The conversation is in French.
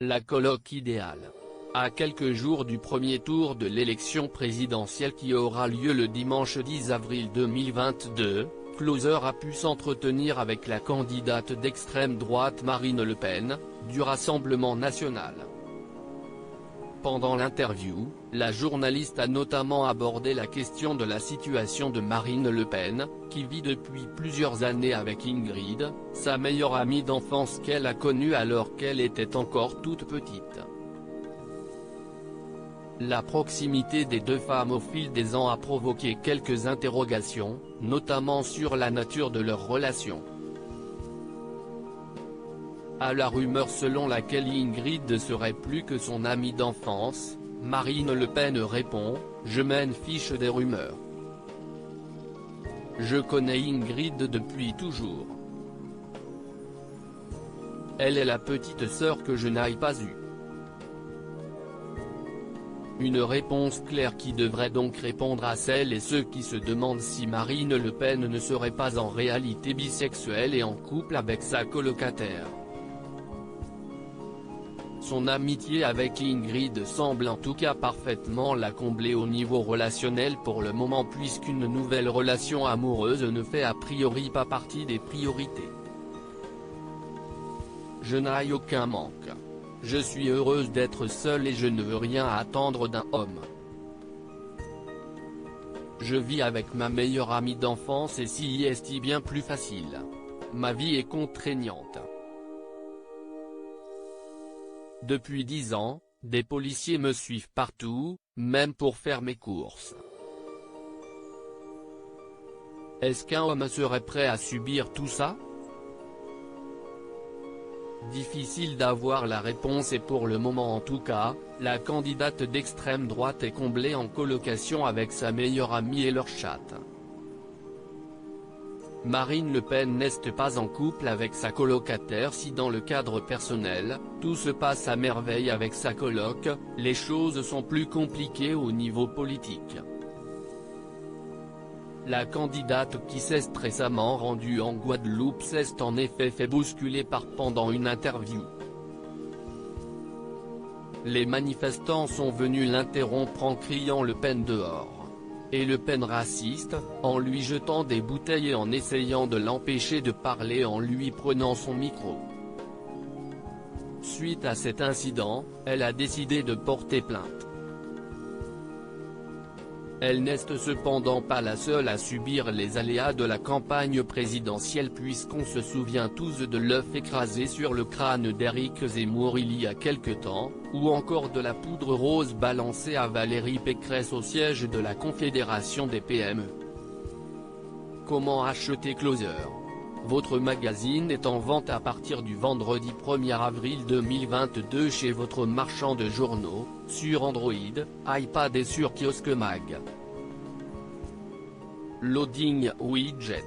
La coloc idéale. À quelques jours du premier tour de l'élection présidentielle qui aura lieu le dimanche 10 avril 2022, Closer a pu s'entretenir avec la candidate d'extrême droite Marine Le Pen, du Rassemblement national. Pendant l'interview, la journaliste a notamment abordé la question de la situation de Marine Le Pen, qui vit depuis plusieurs années avec Ingrid, sa meilleure amie d'enfance qu'elle a connue alors qu'elle était encore toute petite. La proximité des deux femmes au fil des ans a provoqué quelques interrogations, notamment sur la nature de leur relation. À la rumeur selon laquelle Ingrid serait plus que son amie d'enfance, Marine Le Pen répond « Je m'en fiche des rumeurs. Je connais Ingrid depuis toujours. Elle est la petite sœur que je n'aille pas eue. » Une réponse claire qui devrait donc répondre à celles et ceux qui se demandent si Marine Le Pen ne serait pas en réalité bisexuelle et en couple avec sa colocataire. Son amitié avec Ingrid semble en tout cas parfaitement la combler au niveau relationnel pour le moment puisqu'une nouvelle relation amoureuse ne fait a priori pas partie des priorités. Je n'ai aucun manque. Je suis heureuse d'être seule et je ne veux rien attendre d'un homme. Je vis avec ma meilleure amie d'enfance et si est bien plus facile. Ma vie est contraignante. Depuis 10 ans, des policiers me suivent partout, même pour faire mes courses. Est-ce qu'un homme serait prêt à subir tout ça? Difficile d'avoir la réponse et pour le moment en tout cas, la candidate d'extrême droite est comblée en colocation avec sa meilleure amie et leur chatte. Marine Le Pen n'est pas en couple avec sa colocataire si dans le cadre personnel, tout se passe à merveille avec sa coloc, les choses sont plus compliquées au niveau politique. La candidate qui s'est récemment rendue en Guadeloupe s'est en effet fait bousculer pendant une interview. Les manifestants sont venus l'interrompre en criant Le Pen dehors. Et Le Pen raciste, en lui jetant des bouteilles et en essayant de l'empêcher de parler en lui prenant son micro. Suite à cet incident, elle a décidé de porter plainte. Elle n'est cependant pas la seule à subir les aléas de la campagne présidentielle puisqu'on se souvient tous de l'œuf écrasé sur le crâne d'Éric Zemmour il y a quelque temps, ou encore de la poudre rose balancée à Valérie Pécresse au siège de la Confédération des PME. Comment acheter Closer? Votre magazine est en vente à partir du vendredi 1er avril 2022 chez votre marchand de journaux, sur Android, iPad et sur Kiosque Mag. Loading widget.